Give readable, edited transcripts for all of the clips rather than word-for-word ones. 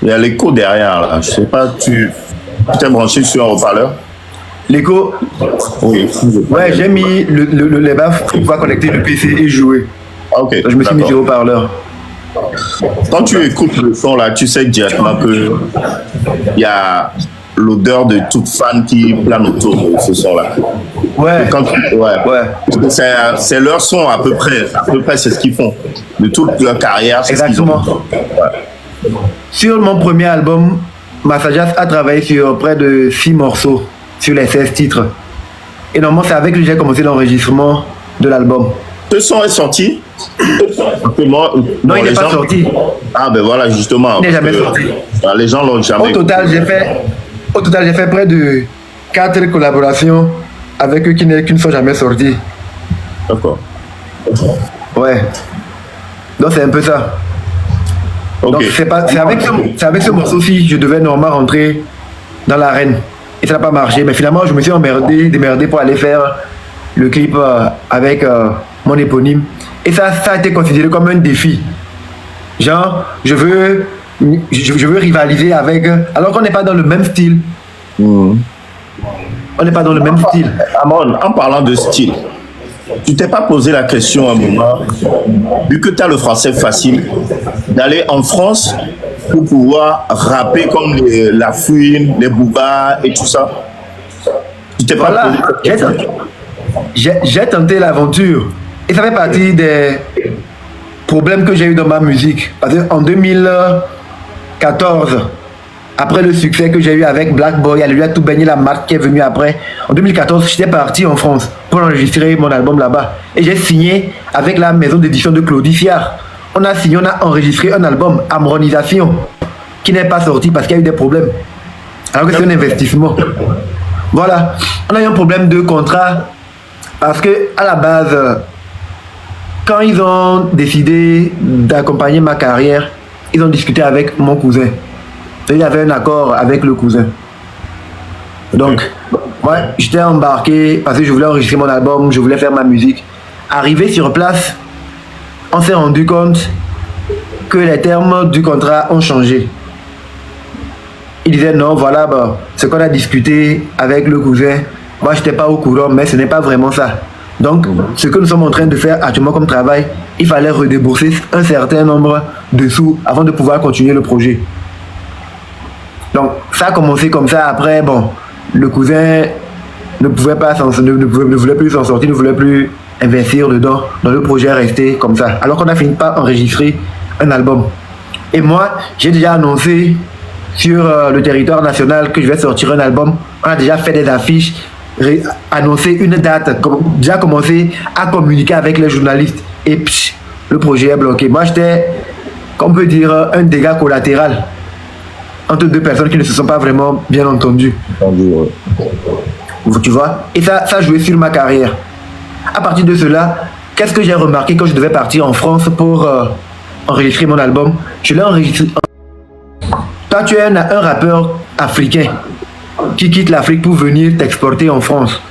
Il y a l'écho derrière, là. Je sais pas, tu t'es branché sur un haut-parleur? L'écho. Oui. Ouais, j'ai mis les baffes pour pouvoir connecter le PC et jouer. Ah, ok. Je me suis mis sur haut-parleur. Quand tu écoutes le son, là, tu sais directement que il y a l'odeur de toute fan qui plane autour de ce son-là. Ouais. Ouais. C'est leur son à peu près. À peu près, c'est ce qu'ils font. De toute leur carrière, c'est exactement. ce qu'ils font. Ouais. Sur mon premier album, Massajas a travaillé sur près de 6 morceaux, sur les 16 titres. Et normalement, c'est avec lui que j'ai commencé l'enregistrement de l'album. Ce son est sorti? Non, il n'est pas sorti. Ah ben voilà, justement. Il n'est jamais sorti. Les gens l'ont jamais. Au total, j'ai fait près de 4 collaborations avec eux qui ne sont jamais sorties. D'accord. Ouais. Donc c'est un peu ça. Okay. Donc c'est avec ce morceau-ci je devais normalement rentrer dans l'arène. Et ça n'a pas marché. Mais finalement, je me suis démerdé pour aller faire le clip avec mon éponyme. Et ça a été considéré comme un défi. Genre, je veux rivaliser avec... Alors qu'on n'est pas dans le même style. On n'est pas dans le même style. Amon, en parlant de style, tu t'es pas posé la question à un moment, vu que tu as le français facile, d'aller en France pour pouvoir rapper comme la Fouine, les Booba et tout ça? Tu t'es pas posé... J'ai tenté l'aventure. Et ça fait partie des problèmes que j'ai eu dans ma musique. Parce qu'en 2014, après le succès que j'ai eu avec Black Boy, elle lui a tout baigné la marque qui est venue après. En 2014, j'étais parti en France pour enregistrer mon album là-bas. Et j'ai signé avec la maison d'édition de Claudie Fiard. On a enregistré un album, Amronisation, qui n'est pas sorti parce qu'il y a eu des problèmes. Alors que c'est un investissement. Voilà. On a eu un problème de contrat parce que à la base... Quand ils ont décidé d'accompagner ma carrière, ils ont discuté avec mon cousin. Et il y avait un accord avec le cousin. Donc, ouais, j'étais embarqué parce que je voulais enregistrer mon album, je voulais faire ma musique. Arrivé sur place, on s'est rendu compte que les termes du contrat ont changé. Il disait non, voilà, bah, ce qu'on a discuté avec le cousin, moi je n'étais pas au courant, mais ce n'est pas vraiment ça. Donc, ce que nous sommes en train de faire actuellement comme travail, il fallait redébourser un certain nombre de sous avant de pouvoir continuer le projet. Donc, ça a commencé comme ça. Après, bon, le cousin ne voulait plus s'en sortir, ne voulait plus investir dedans. Donc, le projet est resté comme ça. Alors qu'on a fini par enregistrer un album. Et moi, j'ai déjà annoncé sur le territoire national que je vais sortir un album. On a déjà fait des affiches, annoncer une date, déjà commencé à communiquer avec les journalistes et psh, le projet est bloqué. Moi j'étais, on peut dire, un dégât collatéral entre deux personnes qui ne se sont pas vraiment bien entendues. Tu vois? Et ça jouait sur ma carrière. À partir de cela, qu'est-ce que j'ai remarqué quand je devais partir en France pour enregistrer mon album? Je l'ai enregistré. Toi tu es un rappeur africain qui quitte l'Afrique pour venir t'exporter en France.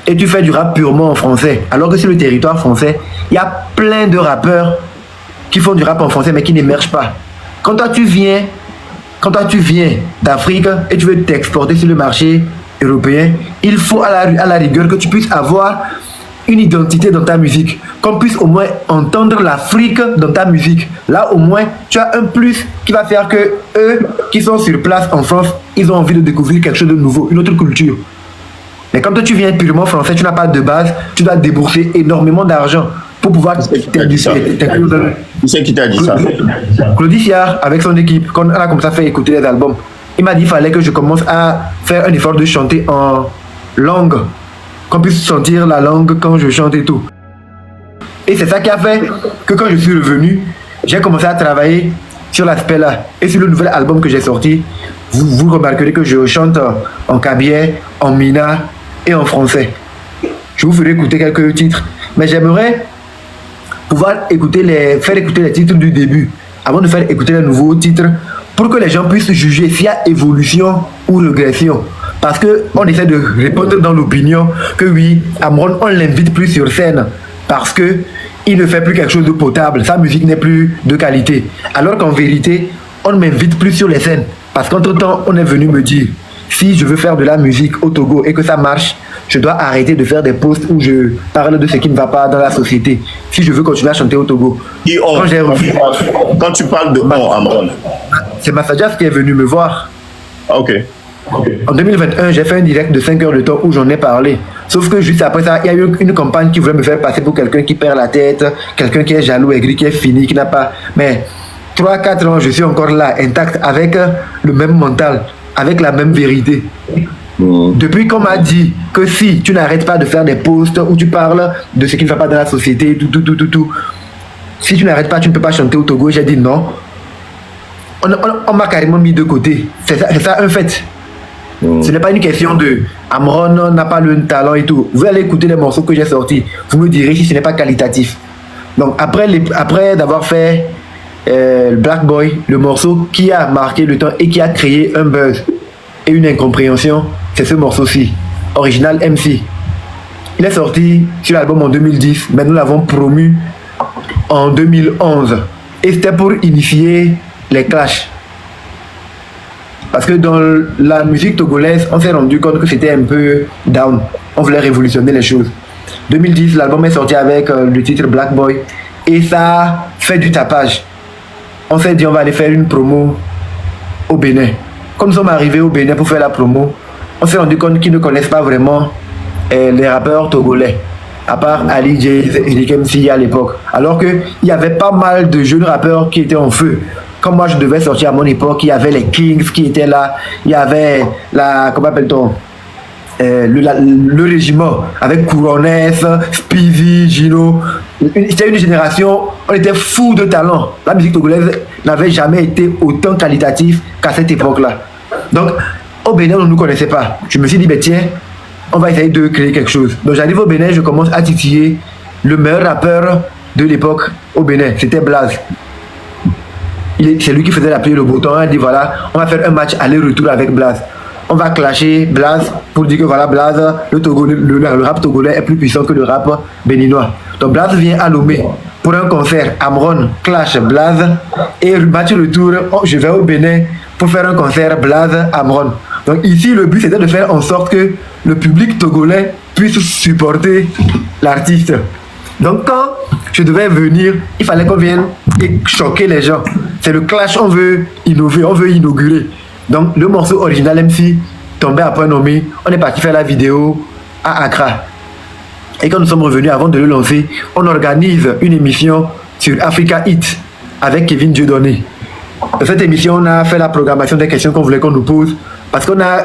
Et tu fais du rap purement en français. Alors que sur le territoire français, il y a plein de rappeurs qui font du rap en français mais qui n'émergent pas. Quand toi tu viens d'Afrique et tu veux t'exporter sur le marché européen, il faut à la rigueur que tu puisses avoir une identité dans ta musique, qu'on puisse au moins entendre l'Afrique dans ta musique. Là au moins tu as un plus qui va faire que eux qui sont sur place en France, ils ont envie de découvrir quelque chose de nouveau, une autre culture. Mais quand tu viens purement français, tu n'as pas de base, tu dois débourser énormément d'argent pour pouvoir Qui c'est qui t'a dit ça? Claudie Fiard avec son équipe, quand on a commencé à faire écouter les albums, il m'a dit qu'il fallait que je commence à faire un effort de chanter en langue, qu'on puisse sentir la langue quand je chante et tout. Et c'est ça qui a fait que quand je suis revenu, j'ai commencé à travailler sur l'aspect là. Et sur le nouvel album que j'ai sorti, vous remarquerez que je chante en kabyle, en mina et en français. Je vous ferai écouter quelques titres. Mais j'aimerais pouvoir faire écouter les titres du début, avant de faire écouter les nouveaux titres, pour que les gens puissent juger s'il y a évolution ou régression. Parce qu'on essaie de répondre dans l'opinion que oui, Amron, on ne l'invite plus sur scène parce qu'il ne fait plus quelque chose de potable, sa musique n'est plus de qualité. Alors qu'en vérité, on ne m'invite plus sur les scènes. Parce qu'entre-temps, on est venu me dire, si je veux faire de la musique au Togo et que ça marche, je dois arrêter de faire des posts où je parle de ce qui ne va pas dans la société. Si je veux continuer à chanter au Togo. Quand tu parles de on, Amron, c'est Massajas qui est venu me voir. Ok. En 2021, j'ai fait un direct de 5 heures de temps où j'en ai parlé. Sauf que juste après ça, il y a eu une campagne qui voulait me faire passer pour quelqu'un qui perd la tête, quelqu'un qui est jaloux, aigri, qui est fini, qui n'a pas... Mais 3-4 ans, je suis encore là, intact, avec le même mental, avec la même vérité. Depuis qu'on m'a dit que si tu n'arrêtes pas de faire des posts où tu parles de ce qui ne va pas dans la société, tout, si tu n'arrêtes pas, tu ne peux pas chanter au Togo, j'ai dit non. On m'a carrément mis de côté. C'est ça un fait. Ce n'est pas une question de Amron n'a pas le talent et tout. Vous allez écouter les morceaux que j'ai sortis. Vous me direz si ce n'est pas qualitatif. Donc après d'avoir fait Black Boy, le morceau qui a marqué le temps et qui a créé un buzz et une incompréhension, c'est ce morceau-ci, Original MC. Il est sorti sur l'album en 2010, mais nous l'avons promu en 2011. Et c'était pour initier les clashs. Parce que dans la musique togolaise, on s'est rendu compte que c'était un peu down. On voulait révolutionner les choses. 2010, l'album est sorti avec le titre Black Boy. Et ça fait du tapage. On s'est dit on va aller faire une promo au Bénin. Quand nous sommes arrivés au Bénin pour faire la promo, on s'est rendu compte qu'ils ne connaissent pas vraiment les rappeurs togolais. À part Ali J, Eric MC à l'époque. Alors qu'il y avait pas mal de jeunes rappeurs qui étaient en feu. Comme moi je devais sortir à mon époque, il y avait les Kings qui étaient là, il y avait comment appelle-t-on, le régiment avec Couronès, Speedy, Gino. C'était une génération, on était fous de talent. La musique togolaise n'avait jamais été autant qualitative qu'à cette époque-là. Donc au Bénin on ne nous connaissait pas. Je me suis dit ben tiens, on va essayer de créer quelque chose. Donc j'arrive au Bénin, je commence à titiller le meilleur rappeur de l'époque au Bénin, c'était Blaze. C'est lui qui faisait la pluie le bouton. Il dit voilà, on va faire un match aller-retour avec Blaze. On va clasher Blaze pour dire que voilà, Blaze, le rap togolais est plus puissant que le rap béninois. Donc Blaze vient à Lomé pour un concert. Amron clash Blaze et match retour. Je vais au Bénin pour faire un concert Blaze Amron. Donc ici le but c'était de faire en sorte que le public togolais puisse supporter l'artiste. Donc quand je devais venir, il fallait qu'on vienne et choquer les gens. C'est le clash, on veut innover, on veut inaugurer. Donc le morceau Original MC tombait à point nommé. On est parti faire la vidéo à Accra. Et quand nous sommes revenus, avant de le lancer, on organise une émission sur Africa Hit avec Kevin Dieudonné. Dans cette émission, on a fait la programmation des questions qu'on voulait qu'on nous pose. Parce qu'on a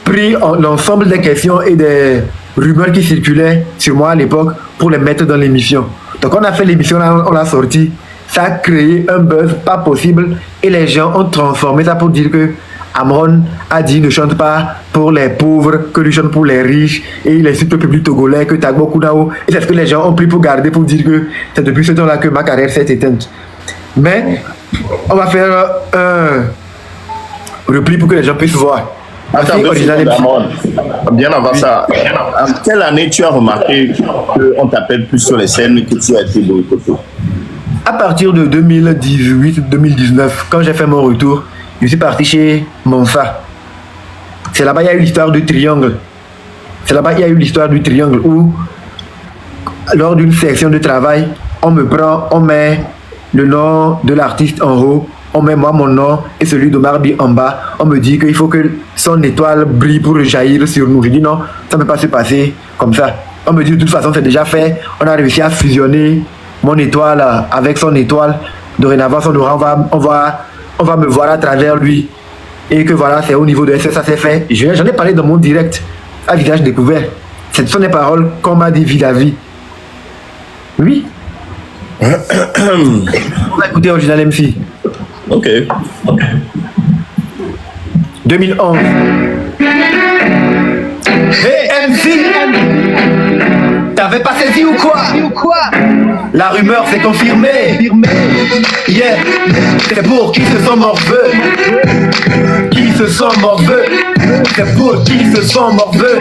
pris l'ensemble des questions et des rumeurs qui circulaient sur moi à l'époque pour les mettre dans l'émission. Donc on a fait l'émission, on l'a sorti. Ça a créé un buzz pas possible et les gens ont transformé ça pour dire que Amron a dit ne chante pas pour les pauvres, que lui chante pour les riches et il insulte le public togolais, que Tagbo Kunao. Et c'est ce que les gens ont pris pour garder, pour dire que c'est depuis ce temps-là que ma carrière s'est éteinte. Mais on va faire un repli pour que les gens puissent voir. Attends, bien avant ça, en quelle année tu as remarqué qu'on t'appelle plus sur les scènes que tu as été boycotté? À partir de 2018-2019, quand j'ai fait mon retour, je suis parti chez Monfa. C'est là-bas qu'il y a eu l'histoire du triangle. C'est là-bas qu'il y a eu l'histoire du triangle où, lors d'une section de travail, on me prend, on met le nom de l'artiste en haut, on met moi mon nom et celui d'Omar Bi en bas. On me dit qu'il faut que son étoile brille pour jaillir sur nous. Je dis non, ça ne peut pas se passer comme ça. On me dit de toute façon c'est déjà fait. On a réussi à fusionner mon étoile avec son étoile. Dorénavant, on va me voir à travers lui. Et que voilà, c'est au niveau de SS, ça c'est fait. J'en ai parlé dans mon direct à visage découvert. Ce sont des paroles qu'on m'a dit vis-à-vis. Oui. On va écouter Original MC. Ok. 2011. Hey MC, t'avais pas saisi ou quoi? La rumeur s'est confirmée. Yeah. C'est pour qui se sent morveux. Qui se sent morveux. C'est pour qui se sent morveux.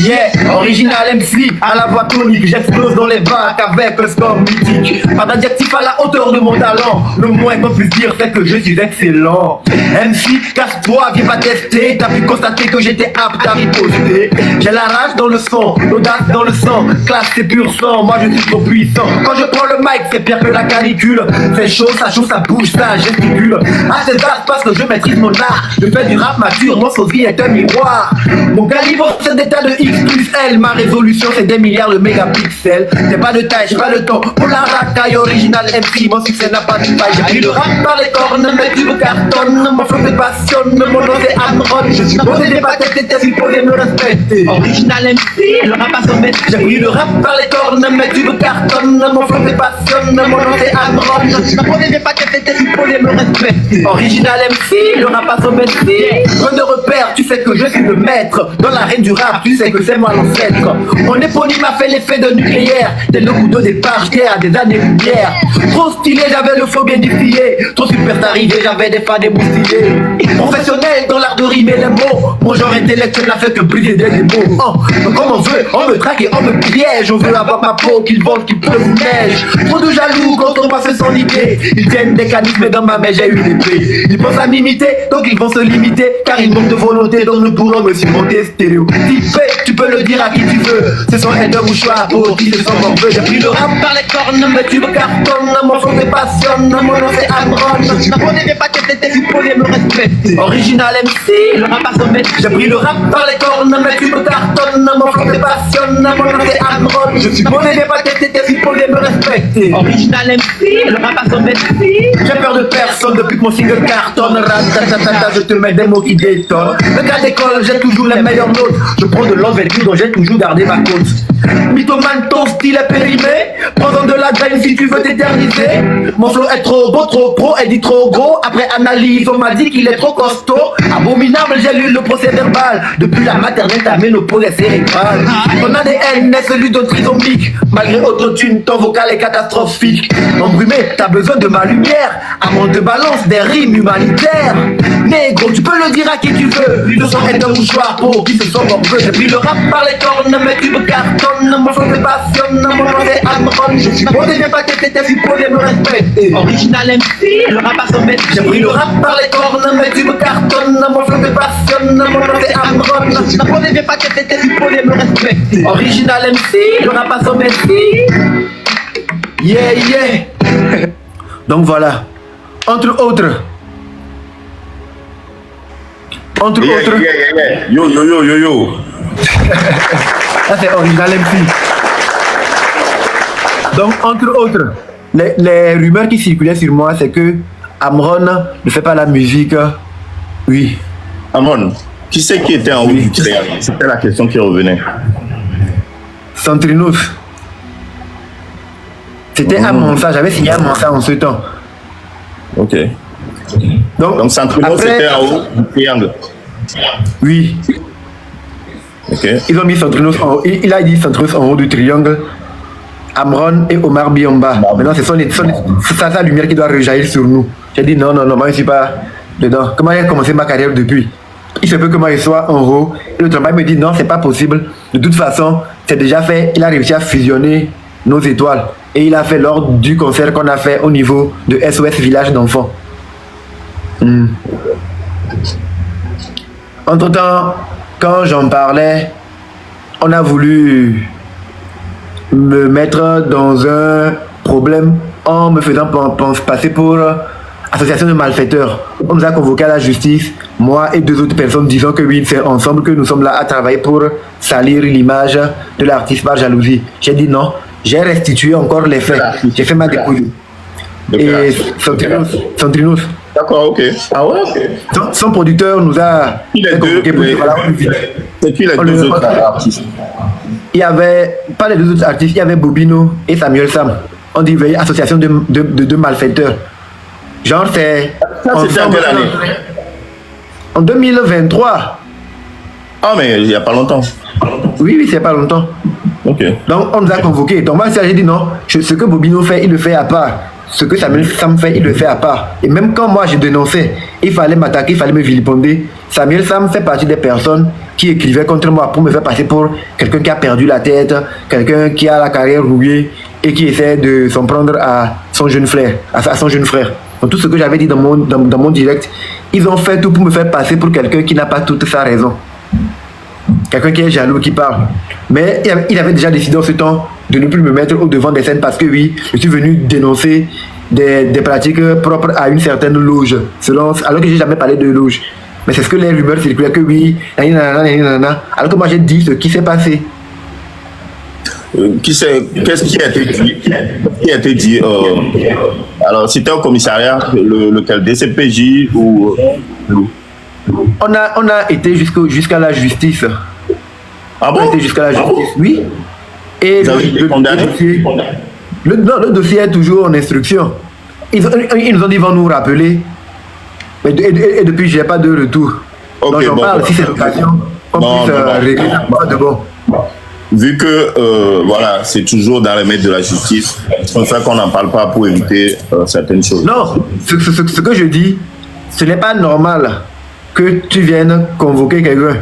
Yeah, original MC, à la voix tonique, j'explose dans les bacs avec un score mythique. Pas d'adjectif à la hauteur de mon talent, le moins qu'on puisse dire c'est que je suis excellent. MC, casse-toi, viens pas tester, t'as pu constater que j'étais apte à riposter. J'ai la rage dans le son, l'audace dans le sang, classe c'est pur sang, moi je suis trop puissant. Quand je prends le mic, c'est pire que la canicule. C'est chaud, ça bouge, ça gesticule. À ces dates parce que je maîtrise mon art. Je fais du rap mature, mon sosie est un miroir. Mon calibre c'est des tas de X plus L. Ma résolution c'est des milliards de mégapixels. J'ai pas de taille, j'ai pas le temps pour la racaille. Original MC, mon succès n'a pas de faille. J'ai pris le rap par les cornes, mes tubes cartonnent. Mon flow me passionne, mon nom c'est Amron. Je suis posé des pâtes, t'es supposé me respecter. Original MC, le rap à son maître. J'ai pris le rap par les cornes, mes tubes cartonnent. Mon flow me passionne, mon nom c'est Amron. Je suis posé des pâtes, t'es supposé me respecter. Original MC, le rap à son maître. Point de repère, tu sais que je suis le maître. Dans l'arène du rap, tu sais que c'est moi l'ancêtre. Mon éponyme a fait l'effet de nucléaire. Dès le coup de départ, j'étais à des années-lumière. Trop stylé, j'avais le faux bien défié. Trop superstarisé, j'avais des fans émoustillés. Professionnel dans l'art de rimer les mots. Mon genre intellectuel n'a fait que briser des mots. Comme on veut, on me traque et on me piège. On veut avoir ma peau, qu'il vente, qu'il pleuve ou neige. Trop de jaloux contre moi, c'est son idée. Ils tiennent des canisses, mais dans ma main, j'ai une épée. Ils pensent à m'imiter, donc ils vont se limiter. Car ils manquent de volonté, donc ne pourront me supporter stéréotypé. Tu peux le dire à qui tu veux. Ce sont un ou choix pour qui se sont morveux. J'ai pris le rap par les cornes, mais tu me cartonnes. Mon flow me passionne, mon nom c'est Amron. Je connais des paquets, t'es supposé me respecter. Original MC, le rap à son maître. J'ai pris le rap par les cornes, mais tu me cartonnes. Mon flow me passionne, mon nom c'est Amron. Je suis connais des paquets, t'es supposé me respecter. Original MC, le rap à son maître. J'ai peur de personne depuis que mon single cartonne. Ratatatata, je te mets des mots qui détonnent. Le cas d'école, j'ai toujours les meilleures notes. Je prends de l'envergure, donc j'ai toujours gardé ma côte. Mythomane, ton style est périmé. Prends-en de la graine si tu veux t'éterniser. Mon flow est trop beau, trop pro, elle dit trop gros. Après analyse, on m'a dit qu'il est trop costaud. Abominable, j'ai lu le procès verbal. Depuis la maternelle, ta ménopause est cérébrale. Ton ADN est celui de trisomique. Malgré autotune, ton vocal est catastrophique. Embrumé, t'as besoin de ma lumière. Avant de balance des rimes humanitaires. Négro, tu peux le dire à qui tu veux. Le sang est un mouchoir pour qui se sent morveux. J'ai pris le rap par les cornes, mais tu me cartonnes. Mon flow me passionne, mon nom c'est Amron. Je suis posé, viens pas t'étais supposé me respecter. Original MC, le rap à son maître. J'ai pris le rap par les cornes, mais tu me cartonnes. Mon flow me passionne, mon nom c'est Amron. Je suis posé, viens pas t'étais supposé me respecter. Original MC, le rap à son maître. Yeah, yeah. Donc voilà. Entre autres. Yeah. Yo. Ça c'est original MC. Donc entre autres, les rumeurs qui circulaient sur moi, c'est que Amron ne fait pas la musique. Oui. Amon, qui c'est qui était en haut du triangle? C'était la question qui revenait. Centrinus. C'était à Monsa, j'avais signé à Monsa en ce temps. Ok. Donc Centrinus c'était en haut du triangle. Oui. Ok. Ils ont mis Centrinus en haut. Il a dit Centrinus en haut du triangle. Amron et Omar Biomba. Maintenant, c'est sa lumière qui doit rejaillir sur nous. J'ai dit non, moi je ne suis pas dedans. Comment j'ai commencé ma carrière depuis? Il se peut que moi je sois en haut. Et le travail me dit non, c'est pas possible. De toute façon, c'est déjà fait. Il a réussi à fusionner nos étoiles. Et il a fait lors du concert qu'on a fait au niveau de SOS Village d'enfants. Entre-temps, quand j'en parlais, on a voulu me mettre dans un problème en me faisant passer pour association de malfaiteurs. On nous a convoqués à la justice, moi et 2 autres personnes disant que oui, c'est ensemble que nous sommes là à travailler pour salir l'image de l'artiste par jalousie. J'ai dit non, j'ai restitué encore les faits. J'ai fait ma dépouille. Et Centrinus. D'accord, ok. Ah ouais, ok. Son producteur nous a convoqués pour c'est qui les 2 autres artistes? Il y avait, pas les 2 autres artistes, il y avait Bobino et Samuel Sam. On dit association de malfaiteurs. Genre c'est... Ça c'était en quelle année? En 2023. Ah mais il n'y a pas longtemps. Oui, c'est pas longtemps. Ok. Donc on nous a convoqués. Donc moi j'ai dit non, ce que Bobino fait, il le fait à part. Ce que Samuel Sam fait, il le fait à part. Et même quand moi j'ai dénoncé, il fallait m'attaquer, il fallait me vilipender. Samuel Sam fait partie des personnes qui écrivaient contre moi pour me faire passer pour quelqu'un qui a perdu la tête, quelqu'un qui a la carrière rouillée et qui essaie de s'en prendre à son jeune frère, à son jeune frère. Donc tout ce que j'avais dit dans mon direct, ils ont fait tout pour me faire passer pour quelqu'un qui n'a pas toute sa raison. Quelqu'un qui est jaloux, qui parle. Mais il avait déjà décidé en ce temps de ne plus me mettre au devant des scènes parce que oui, je suis venu dénoncer des pratiques propres à une certaine loge, alors que j'ai jamais parlé de loge. Mais c'est ce que les rumeurs circulaient que oui, alors que moi j'ai dit ce qui s'est passé. Qu'est-ce qui a été dit? Qui a été dit alors, c'était au commissariat, lequel DCPJ ou on a été jusqu'à la justice. Ah bon? On a été jusqu'à la justice, oui. Et vous avez été condamné? Le dossier est toujours en instruction. Ils nous ont dit qu'ils vont nous rappeler. Et depuis, je n'ai pas de retour. Okay, donc j'en parle, si c'est l'occasion, on puisse régler ça de bon. Vu que voilà, c'est toujours dans les mains de la justice, c'est pour ça qu'on n'en parle pas pour éviter certaines choses. Non, ce que je dis, ce n'est pas normal que tu viennes convoquer quelqu'un,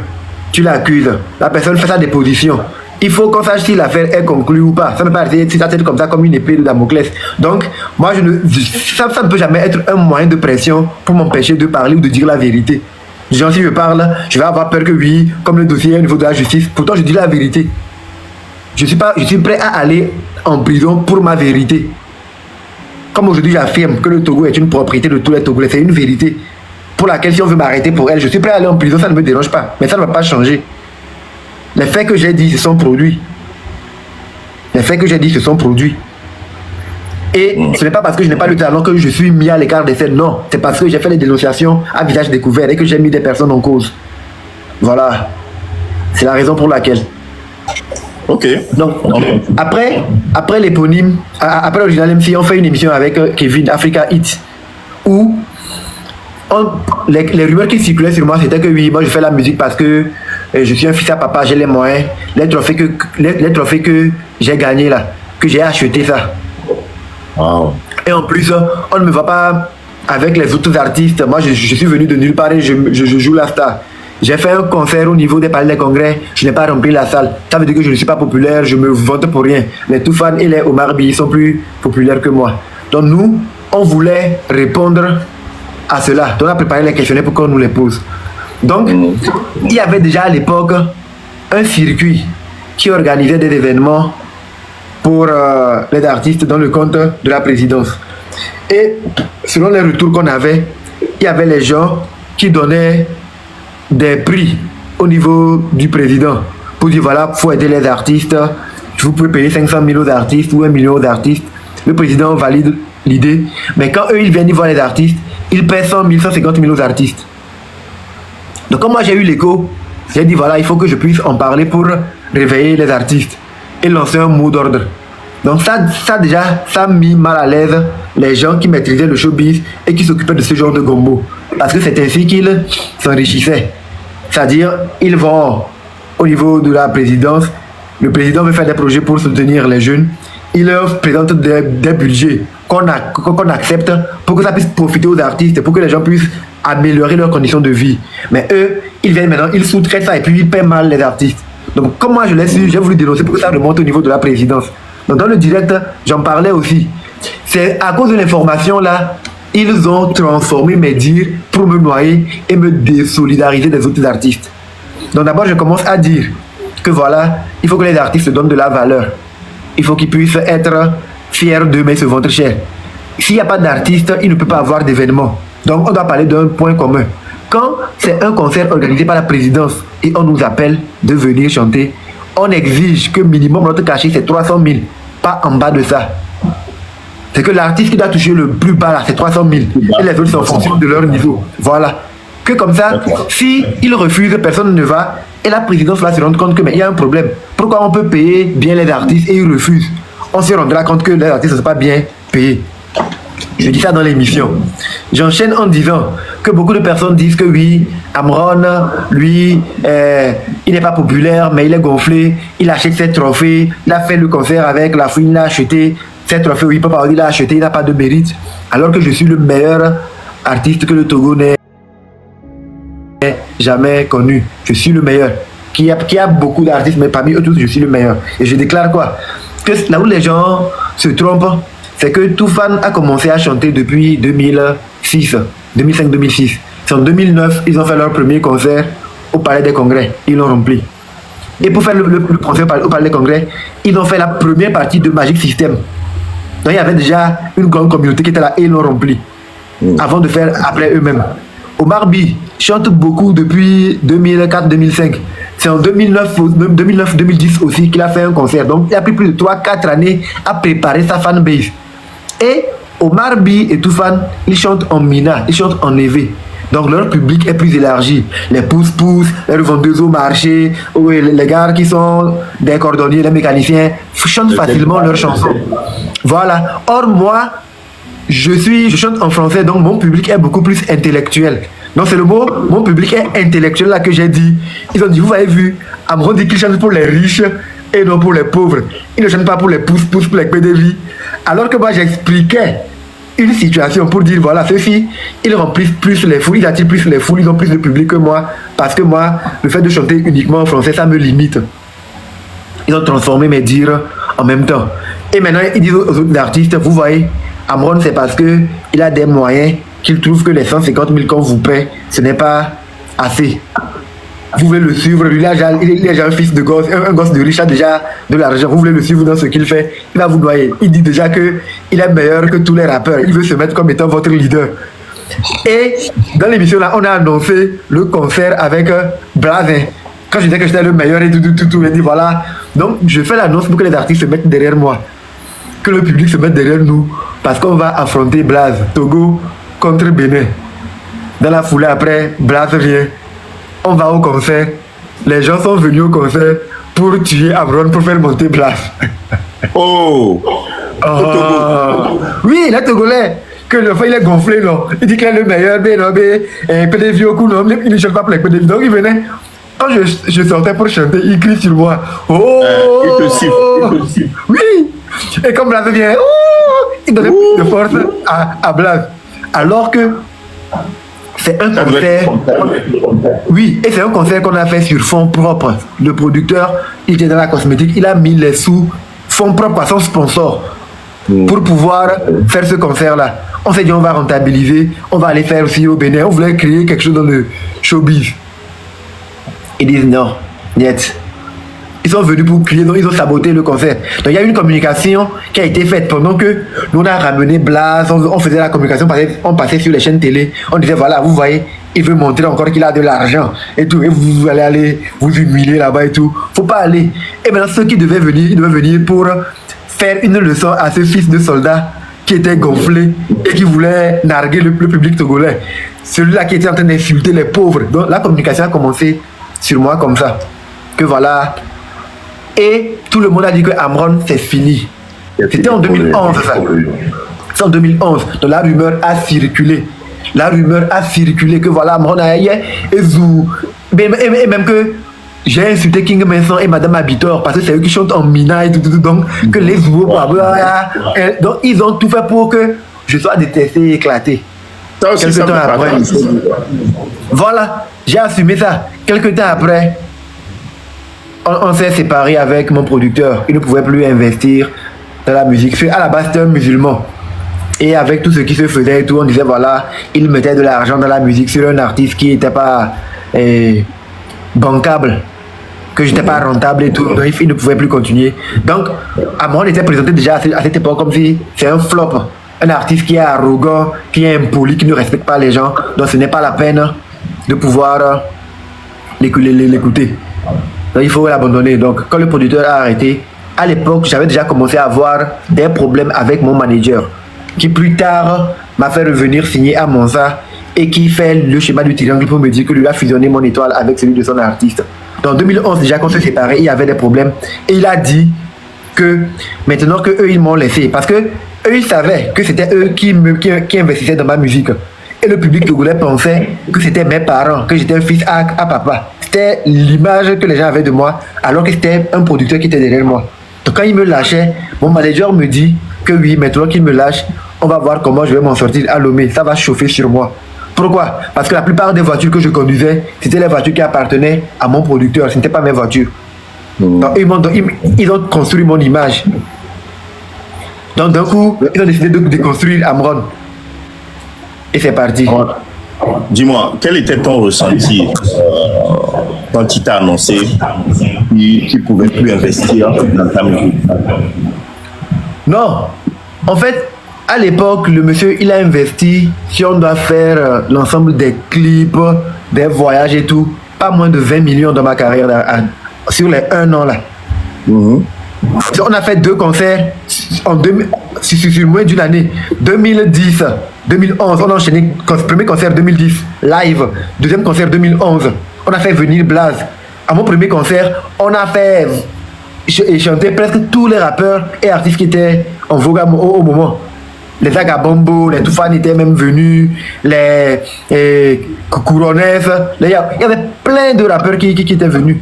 tu l'accuses, la personne fait sa déposition. Il faut qu'on sache si l'affaire est conclue ou pas. Ça ne peut pas rester si ça tête comme ça, comme une épée de Damoclès. Donc, moi, ça ne peut jamais être un moyen de pression pour m'empêcher de parler ou de dire la vérité. Genre, si je parle, je vais avoir peur que oui, comme le dossier est au niveau de la justice. Pourtant, je dis la vérité. Je suis prêt à aller en prison pour ma vérité. Comme aujourd'hui, j'affirme que le Togo est une propriété de tous les Togolais. C'est une vérité pour laquelle, si on veut m'arrêter pour elle, je suis prêt à aller en prison, ça ne me dérange pas. Mais ça ne va pas changer. Les faits que j'ai dit se sont produits. Les faits que j'ai dit se sont produits. Et ce n'est pas parce que je n'ai pas le talent que je suis mis à l'écart des faits. Non, c'est parce que j'ai fait les dénonciations à visage découvert et que j'ai mis des personnes en cause. Voilà. C'est la raison pour laquelle. Ok. Donc, après l'éponyme, après l'original MC, on fait une émission avec Kevin, Africa Hit, où les rumeurs qui circulaient sur moi, c'était que oui, moi je fais la musique parce que je suis un fils à papa, j'ai les moyens. Les trophées que j'ai gagnés là, que j'ai acheté ça. Wow. Et en plus, on ne me voit pas avec les autres artistes. Moi, je suis venu de nulle part et je joue la star. J'ai fait un concert au niveau des palais des congrès, je n'ai pas rempli la salle. Ça veut dire que je ne suis pas populaire, je me vante pour rien. Les Toufan et les Omar Bi sont plus populaires que moi. Donc nous, on voulait répondre à cela. Donc on a préparé les questionnaires pour qu'on nous les pose. Donc, il y avait déjà à l'époque un circuit qui organisait des événements pour les artistes dans le compte de la présidence. Et selon les retours qu'on avait, il y avait les gens qui donnaient des prix au niveau du président pour dire voilà, il faut aider les artistes, vous pouvez payer 500 000 aux artistes ou 1 million aux artistes. Le président valide l'idée, mais quand eux ils viennent voir les artistes, ils paient 100 000, 150 000 aux artistes. Donc comme moi j'ai eu l'écho, j'ai dit voilà, il faut que je puisse en parler pour réveiller les artistes et lancer un mot d'ordre. Donc ça a mis mal à l'aise les gens qui maîtrisaient le showbiz et qui s'occupaient de ce genre de gombo. Parce que c'est ainsi qu'ils s'enrichissaient. C'est-à-dire, ils vont au niveau de la présidence, le président veut faire des projets pour soutenir les jeunes, il leur présente des budgets qu'on accepte pour que ça puisse profiter aux artistes, pour que les gens puissent améliorer leurs conditions de vie. Mais eux, ils viennent maintenant, ils sous-traitent ça et puis ils paient mal les artistes. Donc comme moi je l'ai su, j'ai voulu dénoncer pour que ça remonte au niveau de la présidence. Donc dans le direct, j'en parlais aussi. C'est à cause de l'information là, ils ont transformé mes dires pour me noyer et me désolidariser des autres artistes. Donc d'abord, je commence à dire que voilà, il faut que les artistes se donnent de la valeur. Il faut qu'ils puissent être fiers d'eux, mais se vendre cher. S'il n'y a pas d'artiste, il ne peut pas avoir d'événement. Donc on doit parler d'un point commun. Quand c'est un concert organisé par la présidence et on nous appelle de venir chanter, on exige que minimum notre cachet c'est 300 000, pas en bas de ça. C'est que l'artiste qui doit toucher le plus bas là, c'est 300 000. Et les autres, c'est en fonction de leur niveau. Voilà. Que comme ça, si ils refusent, personne ne va. Et la présidence va se rendre compte qu'il y a un problème. Pourquoi on peut payer bien les artistes et ils refusent? On se rendra compte que les artistes ne sont pas bien payés. Je dis ça dans l'émission. J'enchaîne en disant que beaucoup de personnes disent que oui, Amron, lui, il n'est pas populaire, mais il est gonflé. Il achète ses trophées. Il a fait le concert avec la fouine, il a acheté ses trophées. Oui, papa, il a acheté, il n'a pas de mérite. Alors que je suis le meilleur artiste que le Togo n'ait jamais connu. Je suis le meilleur. Qui a beaucoup d'artistes, mais parmi eux tous, je suis le meilleur. Et je déclare quoi? Que là où les gens se trompent, c'est que Toufan a commencé à chanter depuis 2006, 2005-2006. C'est en 2009, ils ont fait leur premier concert au Palais des Congrès. Ils l'ont rempli. Et pour faire le concert au Palais des Congrès, ils ont fait la première partie de Magic System. Donc il y avait déjà une grande communauté qui était là et ils l'ont rempli. Avant de faire après eux-mêmes. Omar By chante beaucoup depuis 2004-2005. C'est en 2009-2010 aussi qu'il a fait un concert. Donc il a pris plus de 3-4 années à préparer sa fanbase. Et Omar By et Toufan, ils chantent en Mina, ils chantent en EV. Donc leur public est plus élargi. Les pousse-pousse, les vendeuses au marché, les gars qui sont des cordonniers, les mécaniciens, chantent facilement leurs chansons. Voilà. Or moi, je chante en français, donc mon public est beaucoup plus intellectuel. Donc c'est le mot, mon public est intellectuel là que j'ai dit. Ils ont dit, vous avez vu, Amron dit qu'il chante pour les riches et non pour les pauvres. Il ne chante pas pour les pousse-pousse, pour les PDV. Alors que moi j'expliquais une situation pour dire, voilà, ceux-ci, ils remplissent plus les foules, ils attirent plus les foules, ils ont plus de public que moi. Parce que moi, le fait de chanter uniquement en français, ça me limite. Ils ont transformé mes dires en même temps. Et maintenant, ils disent aux autres artistes, vous voyez, Amron, c'est parce qu'il a des moyens qu'il trouve que les 150 000 qu'on vous paie, ce n'est pas assez. Vous voulez le suivre, lui, il est déjà un fils de gosse, un gosse de riche a déjà de l'argent, vous voulez le suivre dans ce qu'il fait, il va vous noyer. Il dit déjà qu'il est meilleur que tous les rappeurs, il veut se mettre comme étant votre leader. Et dans l'émission là, on a annoncé le concert avec Blazin. Quand je disais que j'étais le meilleur et tout, il dit voilà. Donc je fais l'annonce pour que les artistes se mettent derrière moi. Que le public se mette derrière nous. Parce qu'on va affronter Blaze, Togo contre Bénin. Dans la foulée après, Blaze vient. On va au concert. Les gens sont venus au concert pour tuer Amron, pour faire monter Blaze. Oh, oui, les Togolais. Que le fait il est gonflé, non. Il dit qu'il est le meilleur, PDV au coup, non. Il ne chante pas pour les PDV. Donc il venait. Quand je sortais pour chanter, il crie sur moi. Oh, il te siffle. Oui. Et comme Blaze vient, il donnait plus de force à Blaze. Alors que c'est un concert. Oui, et c'est un concert qu'on a fait sur fonds propres. Le producteur, il était dans la cosmétique, il a mis les sous fonds propres à son sponsor pour pouvoir faire ce concert-là. On s'est dit, on va rentabiliser, on va aller faire aussi au Bénin. On voulait créer quelque chose dans le showbiz. Ils disent non, niet. Ils sont venus pour crier, donc ils ont saboté le concert. Donc il y a une communication qui a été faite pendant que nous on a ramené Blaze, on faisait la communication, on passait sur les chaînes télé, on disait voilà, vous voyez, il veut montrer encore qu'il a de l'argent et tout, et vous allez aller vous humilier là-bas et tout. Faut pas aller. Et maintenant ceux qui devaient venir, ils devaient venir pour faire une leçon à ce fils de soldat qui était gonflé et qui voulait narguer le public togolais. Celui-là qui était en train d'insulter les pauvres. Donc la communication a commencé sur moi comme ça. Que voilà. Et tout le monde a dit que Amron, c'est fini. C'était en 2011, ça. C'est en 2011. Donc la rumeur a circulé. La rumeur a circulé que voilà, Amron a et Zou. Et même que j'ai insulté King Mason et Madame Abitor parce que c'est eux qui chantent en Mina et tout. Donc que les Zou. Donc ils ont tout fait pour que je sois détesté et éclaté. Quelques temps après. Voilà, j'ai assumé ça. Quelques temps après. On s'est séparé avec mon producteur. Il ne pouvait plus investir dans la musique. À la base, c'était un musulman. Et avec tout ce qui se faisait et tout, on disait voilà, il mettait de l'argent dans la musique sur un artiste qui n'était pas bancable, que je n'étais pas rentable et tout. Donc il ne pouvait plus continuer. Donc, Amron était présenté déjà à cette époque comme si c'est un flop. Un artiste qui est arrogant, qui est impoli, qui ne respecte pas les gens. Donc ce n'est pas la peine de pouvoir l'écouter. Donc il faut l'abandonner. Donc quand le producteur a arrêté, à l'époque j'avais déjà commencé à avoir des problèmes avec mon manager qui plus tard m'a fait revenir signer à Monza et qui fait le schéma du triangle pour me dire que lui a fusionné mon étoile avec celui de son artiste. Donc en 2011 déjà quand on s'est séparés, il y avait des problèmes et il a dit que maintenant que eux ils m'ont laissé parce que eux ils savaient que c'était eux qui investissaient dans ma musique et le public togolais pensait que c'était mes parents, que j'étais un fils à papa. C'était l'image que les gens avaient de moi, alors que c'était un producteur qui était derrière moi. Donc quand il me lâchait, mon manager me dit que oui, maintenant qu'il me lâche, on va voir comment je vais m'en sortir à Lomé. Ça va chauffer sur moi. Pourquoi? Parce que la plupart des voitures que je conduisais, c'était les voitures qui appartenaient à mon producteur, ce n'était pas mes voitures. Donc, ils ont construit mon image. Donc d'un coup, ils ont décidé de construire Amron. Et c'est parti. Dis-moi, quel était ton ressenti quand il t'a annoncé qu'il ne pouvait plus investir dans ta musique? Non, en fait, à l'époque, le monsieur, il a investi, si on doit faire l'ensemble des clips, des voyages et tout, pas moins de 20 millions dans ma carrière sur les 1 an là. On a fait 2 concerts sur moins d'une année. 2010, 2011, on a enchaîné. Premier concert 2010, live. Deuxième concert 2011, on a fait venir Blaze. À mon premier concert, on a fait et chanter presque tous les rappeurs et artistes qui étaient en vogue au moment. Les Agabombo, les Toufan étaient même venus, les Couronnes, il y avait plein de rappeurs qui étaient venus.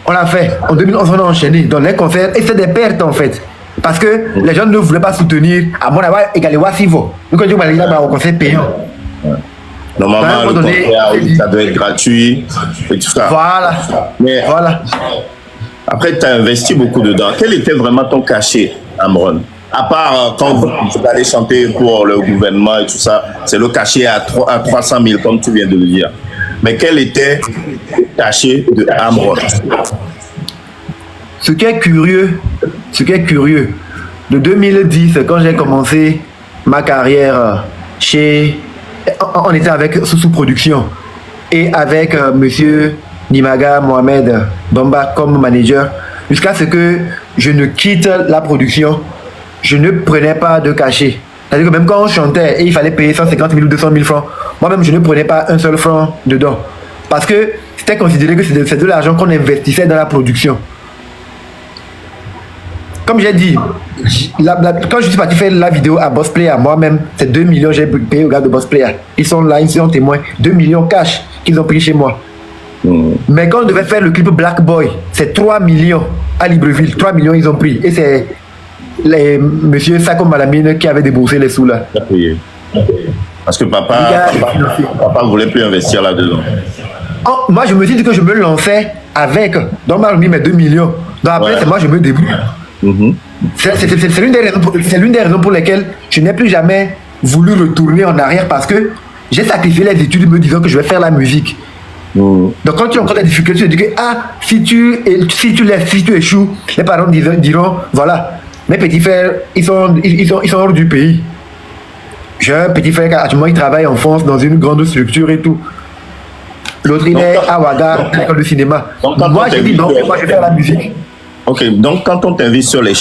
On l'a fait. En 2011, on a enchaîné dans les concerts et c'est des pertes en fait. Parce que les gens ne voulaient pas soutenir. À mon avis, également, Wassivo. Nous, quand on a un concert payant. Normalement, le concert, ça doit être gratuit et tout ça. Voilà. Mais voilà. Après, tu as investi beaucoup dedans. Quel était vraiment ton cachet, Amron? À part quand vous allez chanter pour le gouvernement et tout ça, c'est le cachet à 300 000, comme tu viens de le dire. Mais quel était le cachet de Amron? Ce qui est curieux, de 2010, quand j'ai commencé ma carrière on était avec sous-production et avec monsieur Nimaga Mohamed Bamba comme manager, jusqu'à ce que je ne quitte la production, je ne prenais pas de cachet. C'est-à-dire que même quand on chantait et il fallait payer 150 000 ou 200 000 francs, moi-même je ne prenais pas un seul franc dedans. Parce que c'était considéré que c'est de l'argent qu'on investissait dans la production. Comme j'ai dit, quand je suis parti faire la vidéo à Boss Player, moi-même, c'est 2 millions que j'ai payé aux gars de Boss Player. Ils sont là, ils sont témoins. 2 millions cash qu'ils ont pris chez moi. Mais quand on devait faire le clip Black Boy, c'est 3 millions à Libreville. 3 millions ils ont pris. Et c'est monsieur Sako Malamine qui avait déboursé les sous là. Parce que papa voulait plus investir là-dedans. Oh, moi, je me suis dit que je me lançais avec. Donc, moi, j'ai mis mes 2 millions. Donc, après, c'est moi, je me débrouille. C'est l'une des raisons pour lesquelles je n'ai plus jamais voulu retourner en arrière parce que j'ai sacrifié les études me disant que je vais faire la musique. Donc quand tu as encore des difficultés, tu te dis que si tu échoues, les parents diront voilà, mes petits frères, ils sont hors du pays. J'ai un petit frère qui actuellement il travaille en France dans une grande structure et tout. L'autre il est à Ouaga, à l'école de cinéma. Moi j'ai dit non, moi je vais faire la musique. Ok, donc quand on t'invite sur les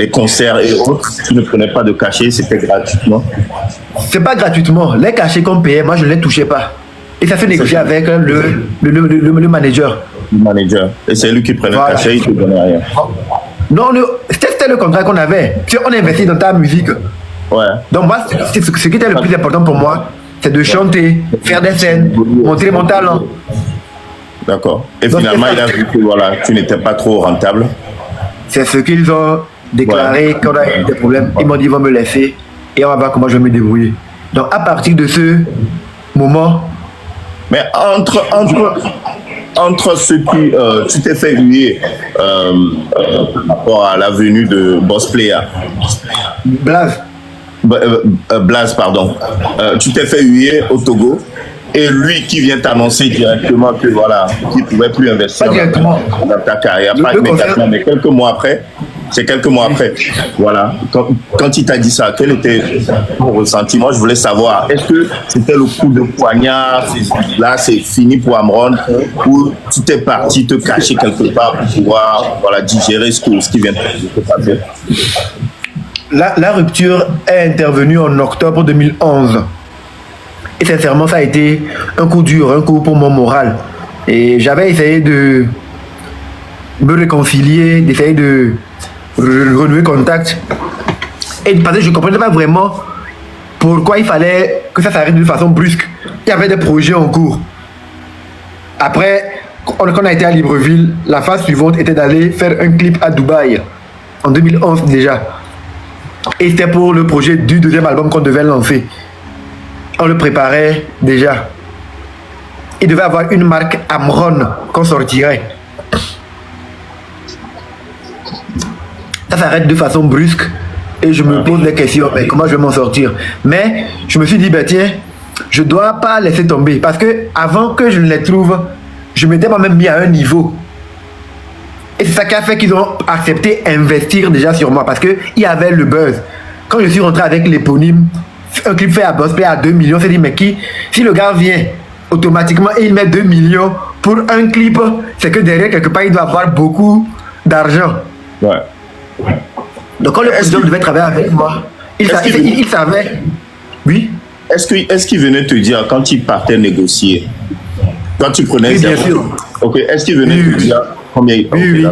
concerts et autres, tu ne prenais pas de cachet, c'était gratuitement? C'est pas gratuitement. Les cachets qu'on payait, moi je ne les touchais pas. Et ça se négociait avec le manager. Le manager. Et c'est lui qui prenait le cachet, il ne te donnait rien. Non, c'était le contrat qu'on avait. Si on investit dans ta musique. Ouais. Donc moi, ce qui était le plus important pour moi, c'est de chanter, faire des scènes, montrer mon talent. D'accord. Et donc, finalement, il a vu que voilà, tu n'étais pas trop rentable. C'est ce qu'ils ont déclaré quand on a eu des problèmes. Ils m'ont dit, ils vont me laisser et on va voir comment je vais me débrouiller. Donc, à partir de ce moment... Mais entre ce qui... tu t'es fait huer par rapport à la venue de Boss Player. Blaze. Blaze, pardon. Tu t'es fait huer au Togo. Et lui qui vient t'annoncer directement que voilà, qu'il ne pouvait plus investir dans ta carrière, pas immédiatement, mais quelques mois après, c'est quelques mois après. Voilà. Quand il t'a dit ça, quel était ton ressenti? Moi, je voulais savoir, est-ce que c'était le coup de poignard, là c'est fini pour Amron, ou tu t'es parti te cacher quelque part pour pouvoir digérer ce qui vient de se passer? La rupture est intervenue en octobre 2011. Et sincèrement, ça a été un coup dur, un coup pour mon moral. Et j'avais essayé de me réconcilier, d'essayer de renouer contact. Et parce que je ne comprenais pas vraiment pourquoi il fallait que ça s'arrête de façon brusque. Il y avait des projets en cours. Après, quand on a été à Libreville, la phase suivante était d'aller faire un clip à Dubaï. En 2011 déjà. Et c'était pour le projet du deuxième album qu'on devait lancer. On le préparait déjà. Il devait avoir une marque Amron qu'on sortirait. Ça s'arrête de façon brusque et je me pose des questions, mais comment je vais m'en sortir? Mais je me suis dit, ben tiens, je dois pas laisser tomber parce que avant que je les trouve, je m'étais pas même mis à un niveau. Et c'est ça qui a fait qu'ils ont accepté d'investir déjà sur moi parce qu'il y avait le buzz. Quand je suis rentré avec l'éponyme, un clip fait à Boss Play à 2 millions, c'est dit, mais qui, si le gars vient automatiquement et il met 2 millions pour un clip, c'est que derrière, quelque part, il doit avoir beaucoup d'argent. Ouais. Donc quand le président devait travailler avec moi, il savait. Oui. Est-ce qu'il venait te dire quand il partait négocier, quand tu prenais... Oui, bien sûr. Ok, est-ce qu'il venait te dire combien il partait? Oui.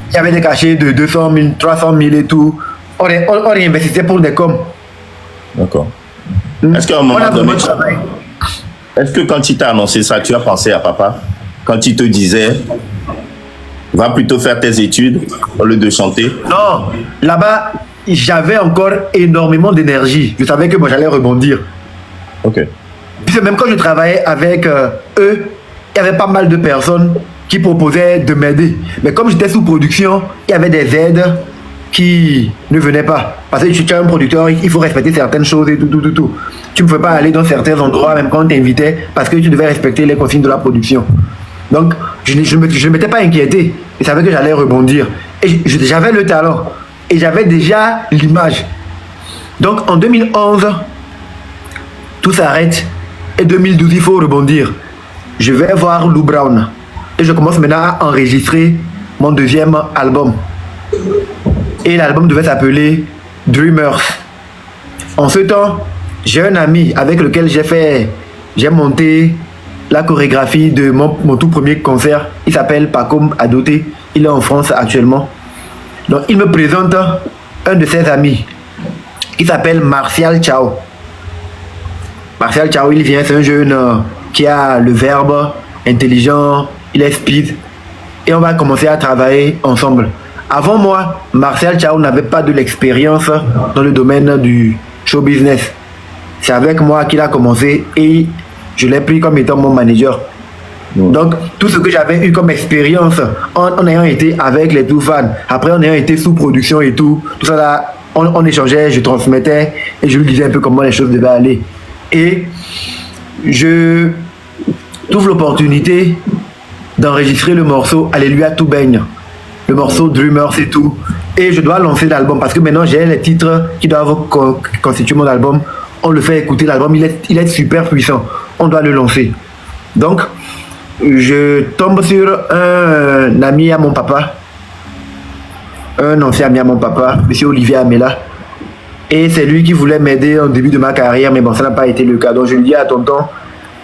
Il y avait des cachets de 200 000, 300 000 et tout. On réinvestissait pour des coms. D'accord. Est-ce qu'à un moment donné, est-ce que quand il t'a annoncé ça, tu as pensé à papa? Quand il te disait, va plutôt faire tes études au lieu de chanter? Non, là-bas, j'avais encore énormément d'énergie. Je savais que moi, j'allais rebondir. Ok. Puis même quand je travaillais avec eux, il y avait pas mal de personnes qui proposaient de m'aider. Mais comme j'étais sous production, il y avait des aides qui ne venaient pas. Parce que tu es un producteur, il faut respecter certaines choses et tout. Tu ne peux pas aller dans certains endroits, même quand on t'invitait, parce que tu devais respecter les consignes de la production. Donc, je ne m'étais pas inquiété. Je savais que j'allais rebondir. Et j'avais le talent. Et j'avais déjà l'image. Donc, en 2011, tout s'arrête. Et 2012, il faut rebondir. Je vais voir Lou Brown. Et je commence maintenant à enregistrer mon deuxième album. Et l'album devait s'appeler Dreamers. En ce temps, j'ai un ami avec lequel j'ai monté la chorégraphie de mon tout premier concert. Il s'appelle Pacom Adoté. Il est en France actuellement. Donc il me présente un de ses amis. Il s'appelle Martial Chao. Martial Chao, il vient, c'est un jeune qui a le verbe, intelligent, il est speed. Et on va commencer à travailler ensemble. Avant moi, Martial Chao n'avait pas de l'expérience dans le domaine du show business. C'est avec moi qu'il a commencé et je l'ai pris comme étant mon manager. Donc, tout ce que j'avais eu comme expérience en ayant été avec les Toufans, après en ayant été sous production et tout ça là, on échangeait, je transmettais et je lui disais un peu comment les choses devaient aller. Et je trouve l'opportunité d'enregistrer le morceau Alléluia tout baigne, le morceau Dreamers et tout. Et je dois lancer l'album parce que maintenant j'ai les titres qui doivent constituer mon album. On le fait écouter, l'album il est super puissant. On doit le lancer. Donc, je tombe sur un ami à mon papa, un ancien ami à mon papa, monsieur Olivier Amela. Et c'est lui qui voulait m'aider au début de ma carrière, mais bon, ça n'a pas été le cas. Donc je lui dis à tonton,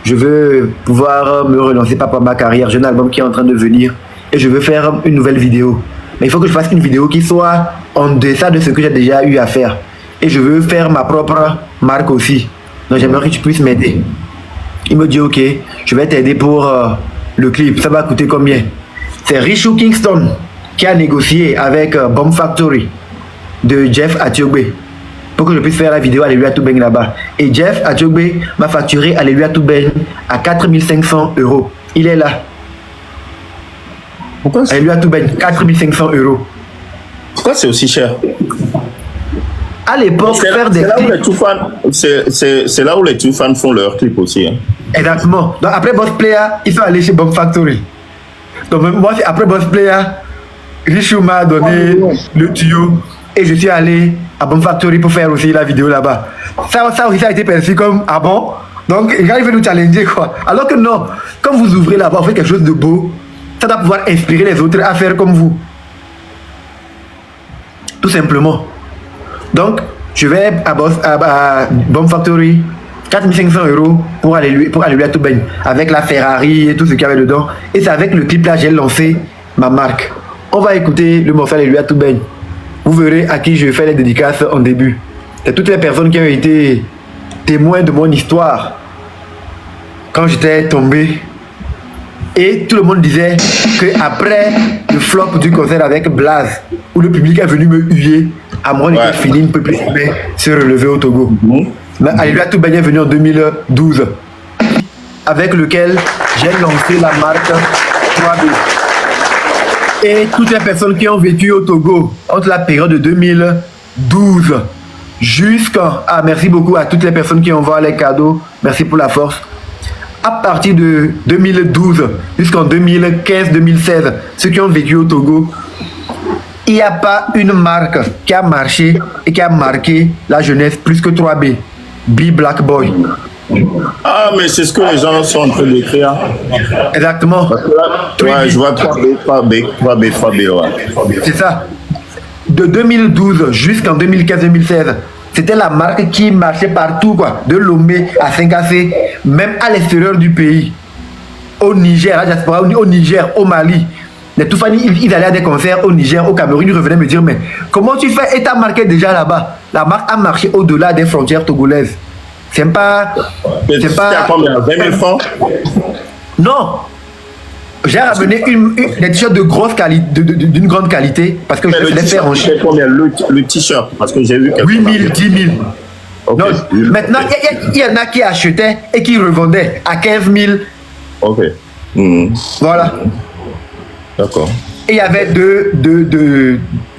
je veux pouvoir me relancer pas pour ma carrière. J'ai un album qui est en train de venir et je veux faire une nouvelle vidéo. Mais il faut que je fasse une vidéo qui soit en deçà de ce que j'ai déjà eu à faire. Et je veux faire ma propre marque aussi. Donc j'aimerais que tu puisses m'aider. Il me dit ok, je vais t'aider pour le clip. Ça va coûter combien? C'est Richou Kingston qui a négocié avec Bomb Factory de Jeff Atiogbe pour que je puisse faire la vidéo Alléluia tout baigne là-bas. Et Jeff Atiogbe m'a facturé Alléluia tout baigne à 4500 €. Il est là. Pourquoi Alléluia tout baigne, 4500 €. Pourquoi c'est aussi cher? À l'époque, faire des clips... C'est là où les Toufans font leurs clips aussi. Hein. Exactement. Donc après Boss Player, ils sont allés chez Bomb Factory. Donc moi, après Boss Player, Richou m'a donné le tuyau et je suis allé à Bomb Factory pour faire aussi la vidéo là-bas. Ça aussi, ça a été perçu comme ah bon. Donc il veut nous challenger quoi. Alors que non, quand vous ouvrez là-bas, vous faites quelque chose de beau, ça doit pouvoir inspirer les autres à faire comme vous. Tout simplement. Donc, je vais à Bomb Factory, 4500 € pour Alléluia tout baigne, avec la Ferrari et tout ce qu'il y avait dedans. Et c'est avec le clip là j'ai lancé ma marque. On va écouter le morceau Alléluia tout baigne. Vous verrez à qui je fais les dédicaces en début. C'est toutes les personnes qui ont été témoins de mon histoire quand j'étais tombé. Et tout le monde disait que après le flop du concert avec Blaze, où le public est venu me huer Amron était fini, ne peut plus jamais se relever au Togo. Mais Alléluia Toubaigne est venu en 2012, avec lequel j'ai lancé la marque 3B. Et toutes les personnes qui ont vécu au Togo entre la période de 2012 jusqu'à... Ah, merci beaucoup à toutes les personnes qui envoient les cadeaux. Merci pour la force. À partir de 2012 jusqu'en 2015-2016, ceux qui ont vécu au Togo, il n'y a pas une marque qui a marché et qui a marqué la jeunesse plus que 3B. Be Black Boy. Ah, mais c'est ce que les gens sont en train d'écrire. Exactement. Parce que là, ouais, je vois 3B, 3B, 3B, 3B, ouais. C'est ça. De 2012 jusqu'en 2015-2016, c'était la marque qui marchait partout, quoi. De Lomé à Saint-Cassé, même à l'extérieur du pays. Au Niger, à la diaspora, au Niger, au Mali. Les Toufani, ils allaient à des concerts au Niger, au Cameroun, ils revenaient me dire, mais comment tu fais? Et t'as marqué déjà là-bas. La marque a marché au-delà des frontières togolaises. C'est pas... C'est pas... combien? 20 000 francs? Non. J'ai ramené des t-shirts de grosse qualité, d'une grande qualité, parce que je les faire en Chine. C'est combien le t-shirt? Parce que j'ai vu... 8 000, 10 000. Okay. Non, maintenant, il y en a qui achetaient et qui revendaient à 15 000. Ok. Voilà. D'accord. Et il y avait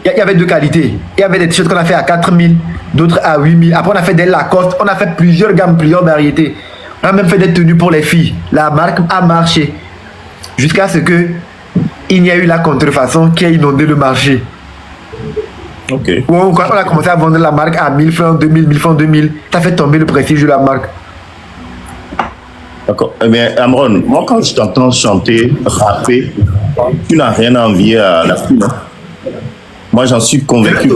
il y avait deux qualités. Il y avait des t-shirts qu'on a fait à 4 000, d'autres à 8 000. Après, on a fait des Lacoste, on a fait plusieurs gammes, plusieurs variétés. On a même fait des tenues pour les filles. La marque a marché. Jusqu'à ce que il y a eu la contrefaçon qui a inondé le marché. Ok. On a commencé à vendre la marque à 1000 francs, 2000, 1000 francs, 2000. Ça fait tomber le prestige de la marque. D'accord. Eh bien, Amron, moi, quand je t'entends chanter, rapper, tu n'as rien à envier à la fille, hein? Moi, j'en suis convaincu que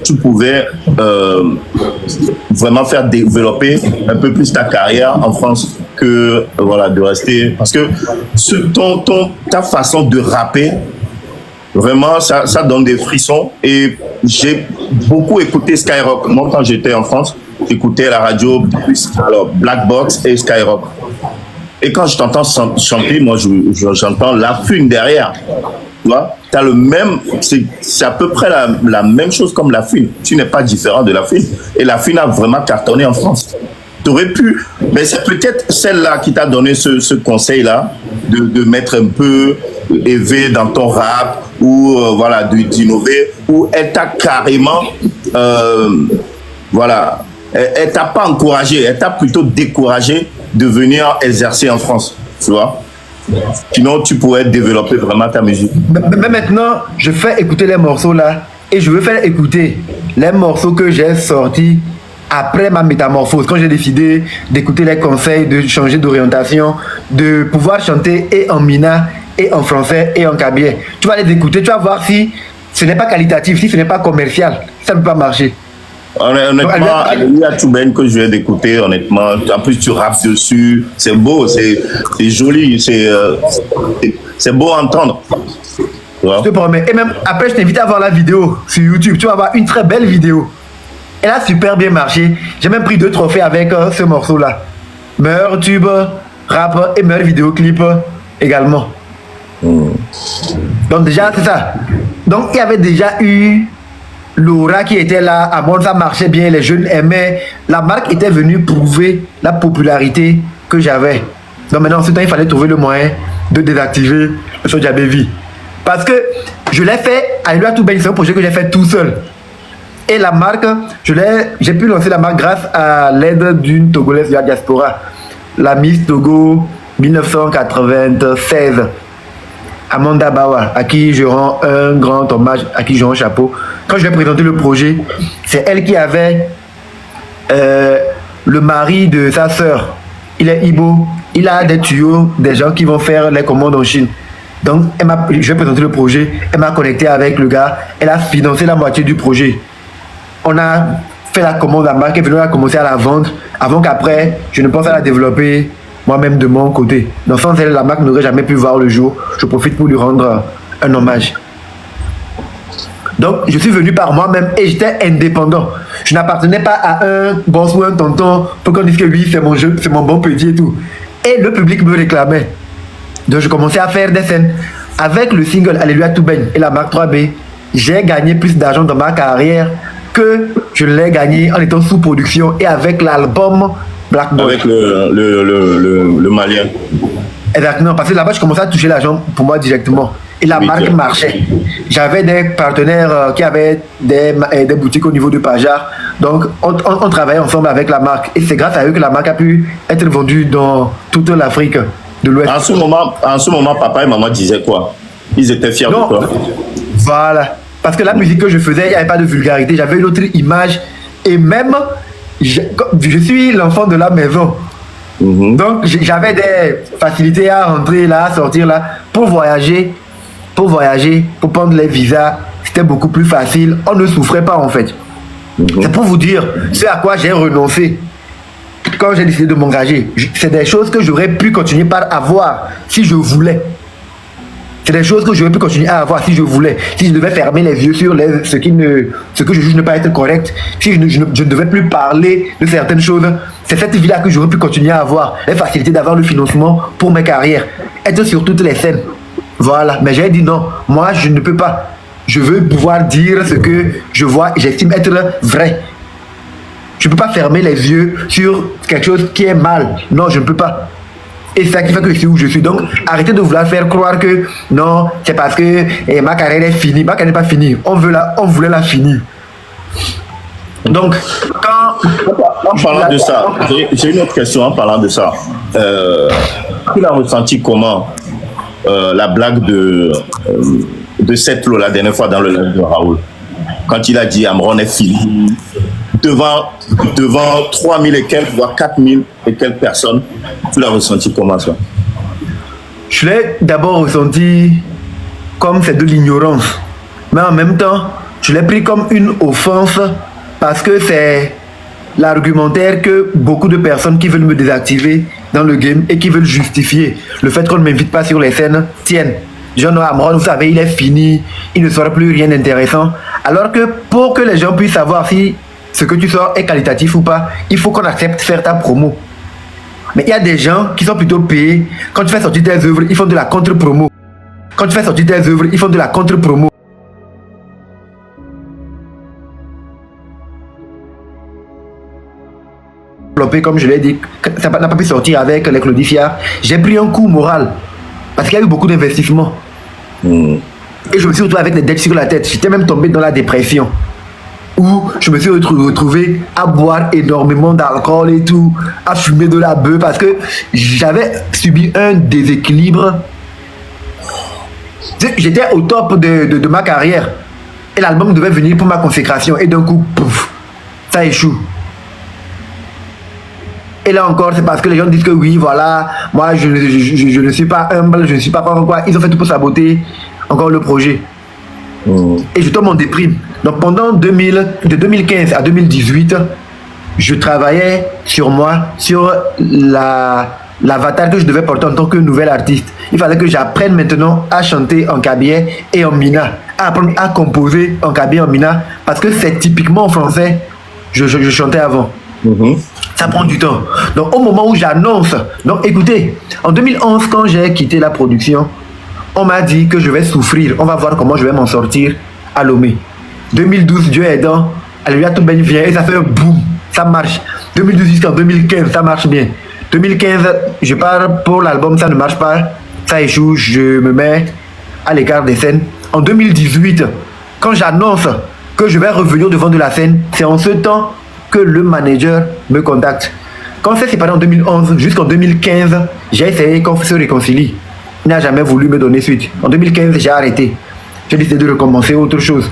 tu pouvais vraiment faire développer un peu plus ta carrière en France que voilà, de rester. Parce que ta façon de rapper, vraiment, ça donne des frissons. Et j'ai beaucoup écouté Skyrock. Moi, quand j'étais en France, j'écoutais la radio, alors Black Box et Skyrock. Et quand je t'entends chanter, moi, j'entends la fune derrière. Tu vois, t'as le même, c'est à peu près la même chose comme la fune. Tu n'es pas différent de la fune. Et la fune a vraiment cartonné en France. Tu aurais pu, mais c'est peut-être celle-là qui t'a donné ce conseil-là de mettre un peu élevé dans ton rap ou voilà, d'innover, ou elle t'a carrément, voilà, elle t'a pas encouragé, elle t'a plutôt découragé de venir exercer en France, tu vois. Sinon, tu pourrais développer vraiment ta musique. Mais maintenant, je fais écouter les morceaux là et je veux faire écouter les morceaux que j'ai sortis après ma métamorphose. Quand j'ai décidé d'écouter les conseils, de changer d'orientation, de pouvoir chanter et en mina, et en français, et en kabyle. Tu vas les écouter, tu vas voir si ce n'est pas qualitatif, si ce n'est pas commercial. Ça ne peut pas marcher. Honnêtement, Alléluia Toubaigne que je viens d'écouter, honnêtement, en plus tu rappes dessus, c'est beau, c'est joli, c'est beau à entendre. Je te promets. Et même après, je t'invite à voir la vidéo sur YouTube. Tu vas voir une très belle vidéo. Elle a super bien marché. J'ai même pris 2 trophées avec ce morceau-là. Meilleur tube, rap et meilleur vidéoclip également. Donc déjà, c'est ça. Donc il y avait déjà eu l'aura qui était là, à moi ça marchait bien, les jeunes aimaient. La marque était venue prouver la popularité que j'avais. Donc maintenant, en ce temps, il fallait trouver le moyen de désactiver le son Djabévi. Parce que je l'ai fait, Alléluia Toubaigne, c'est un projet que j'ai fait tout seul. Et la marque, j'ai pu lancer la marque grâce à l'aide d'une Togolaise de la diaspora. La Miss Togo 1996. Amanda Bawa, à qui je rends un grand hommage, à qui je rends un chapeau. Quand je vais présenter le projet, c'est elle qui avait le mari de sa sœur. Il est Ibo, il a des tuyaux, des gens qui vont faire les commandes en Chine. Donc, je vais présenter le projet, elle m'a connecté avec le gars, elle a financé la moitié du projet. On a fait la commande à la marque, et on a commencé à la vendre, avant qu'après, je ne pense à la développer moi-même de mon côté. Donc sans elle, la marque n'aurait jamais pu voir le jour. Je profite pour lui rendre un hommage. Donc je suis venu par moi-même et j'étais indépendant. Je n'appartenais pas à un boss ou un tonton pour qu'on dise que oui, c'est mon jeu, c'est mon bon petit et tout. Et le public me réclamait. Donc je commençais à faire des scènes. Avec le single Alléluia Toubaigne et la marque 3B, j'ai gagné plus d'argent dans ma carrière que je l'ai gagné en étant sous production et avec l'album Black Boy. Avec le malien. Exactement, parce que là-bas, je commençais à toucher l'argent pour moi directement. Et la marque marchait. J'avais des partenaires qui avaient des boutiques au niveau de Pajar. Donc, on travaillait ensemble avec la marque. Et c'est grâce à eux que la marque a pu être vendue dans toute l'Afrique de l'Ouest. En ce moment, papa et maman disaient quoi? Ils étaient fiers de toi. Voilà. Parce que la musique que je faisais, il n'y avait pas de vulgarité. J'avais une autre image. Et même, je suis l'enfant de la maison. Donc, j'avais des facilités à rentrer là, à sortir là, pour voyager, pour prendre les visas. C'était beaucoup plus facile. On ne souffrait pas en fait. C'est pour vous dire ce à quoi j'ai renoncé quand j'ai décidé de m'engager. C'est des choses que j'aurais pu continuer par avoir si je voulais. C'est des choses que j'aurais pu continuer à avoir si je voulais. Si je devais fermer les yeux sur ce que je juge ne pas être correct, si je ne devais plus parler de certaines choses, c'est cette vie-là que j'aurais pu continuer à avoir. Les facilités d'avoir le financement pour mes carrières. Être sur toutes les scènes. Voilà. Mais j'ai dit non, moi je ne peux pas. Je veux pouvoir dire ce que je vois et j'estime être vrai. Je ne peux pas fermer les yeux sur quelque chose qui est mal. Non, je ne peux pas. Et c'est ça qui fait que je suis où je suis. Donc, arrêtez de vouloir faire croire que non, c'est parce que ma carrière est finie. Ma carrière n'est pas finie. On voulait la finir. Donc, en parlant de ça, j'ai une autre question en parlant de ça. Tu l'as ressenti comment la blague de Setlo la dernière fois dans le live de Raoul, quand il a dit Amron est fini devant 3000 et quelques, voire 4000 et quelques personnes, tu l'as ressenti comment ça? Je l'ai d'abord ressenti comme c'est de l'ignorance, mais en même temps je l'ai pris comme une offense parce que c'est l'argumentaire que beaucoup de personnes qui veulent me désactiver dans le game et qui veulent justifier le fait qu'on ne m'invite pas sur les scènes tiennent. Jean Amron, vous savez, il est fini, il ne sera plus rien d'intéressant. Alors que pour que les gens puissent savoir si ce que tu sors est qualitatif ou pas, il faut qu'on accepte faire ta promo. Mais il y a des gens qui sont plutôt payés. Quand tu fais sortir tes œuvres, ils font de la contre-promo. Quand tu fais sortir tes œuvres, ils font de la contre-promo. Comme je l'ai dit, ça n'a pas pu sortir avec les Claudifiards. J'ai pris un coup moral parce qu'il y a eu beaucoup d'investissements. Et je me suis retrouvé avec des dettes sur la tête. J'étais même tombé dans la dépression. Où je me suis retrouvé à boire énormément d'alcool et tout, à fumer de la beuh parce que j'avais subi un déséquilibre. J'étais au top de ma carrière. Et l'album devait venir pour ma consécration. Et d'un coup, pouf, ça échoue. Et là encore, c'est parce que les gens disent que oui, voilà, moi je ne suis pas humble, je ne suis pas quoi. Ils ont fait tout pour saboter encore le projet. Et je tombe en déprime. Donc pendant de 2015 à 2018, je travaillais sur moi, sur l'avatar que je devais porter en tant que nouvel artiste. Il fallait que j'apprenne maintenant à chanter en kabye et en mina, à apprendre à composer en kabye et en mina, parce que c'est typiquement en français, je chantais avant. Ça prend du temps. Donc au moment où j'annonce, donc écoutez, en 2011 quand j'ai quitté la production, on m'a dit que je vais souffrir, on va voir comment je vais m'en sortir à Lomé. 2012, Dieu aidant, Alléluia tout ben vient et ça fait un boum, ça marche. 2012 jusqu'en 2015, ça marche bien. 2015, je pars pour l'album, ça ne marche pas, ça échoue, je me mets à l'écart des scènes. En 2018, quand j'annonce que je vais revenir devant de la scène, c'est en ce temps que le manager me contacte. Quand c'est séparé en 2011 jusqu'en 2015, j'ai essayé qu'on se réconcilie. Il n'a jamais voulu me donner suite. En 2015, j'ai arrêté. J'ai décidé de recommencer autre chose.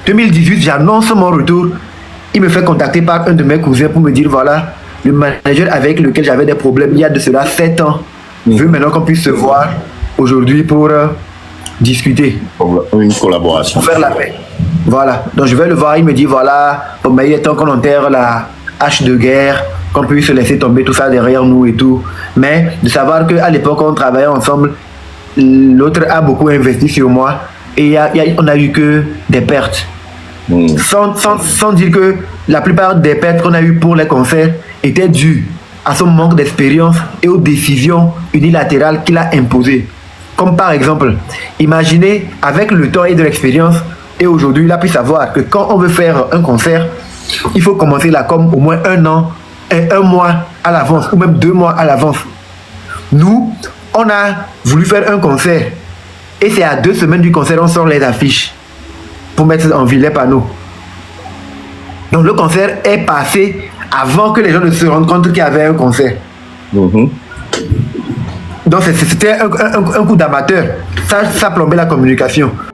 2018, j'annonce mon retour. Il me fait contacter par un de mes cousins pour me dire voilà, le manager avec lequel j'avais des problèmes il y a de cela 7 ans veut maintenant qu'on puisse se voir aujourd'hui pour discuter. Une collaboration. Pour faire la paix. Voilà. Donc je vais le voir, il me dit voilà, bon, mais il est temps qu'on enterre la hache de guerre, qu'on puisse laisser tomber tout ça derrière nous et tout. Mais de savoir qu'à l'époque on travaillait ensemble, l'autre a beaucoup investi sur moi et on a eu que des pertes. Sans dire que la plupart des pertes qu'on a eues pour les concerts étaient dues à son manque d'expérience et aux décisions unilatérales qu'il a imposées. Comme par exemple, imaginez avec le temps et de l'expérience, Et aujourd'hui, il a pu savoir que quand on veut faire un concert, il faut commencer la com au moins un mois à l'avance, ou même 2 mois à l'avance. Nous, on a voulu faire un concert. Et c'est à 2 semaines du concert, on sort les affiches pour mettre en ville les panneaux. Donc le concert est passé avant que les gens ne se rendent compte qu'il y avait un concert. Donc c'était un coup d'amateur. Ça plombait la communication.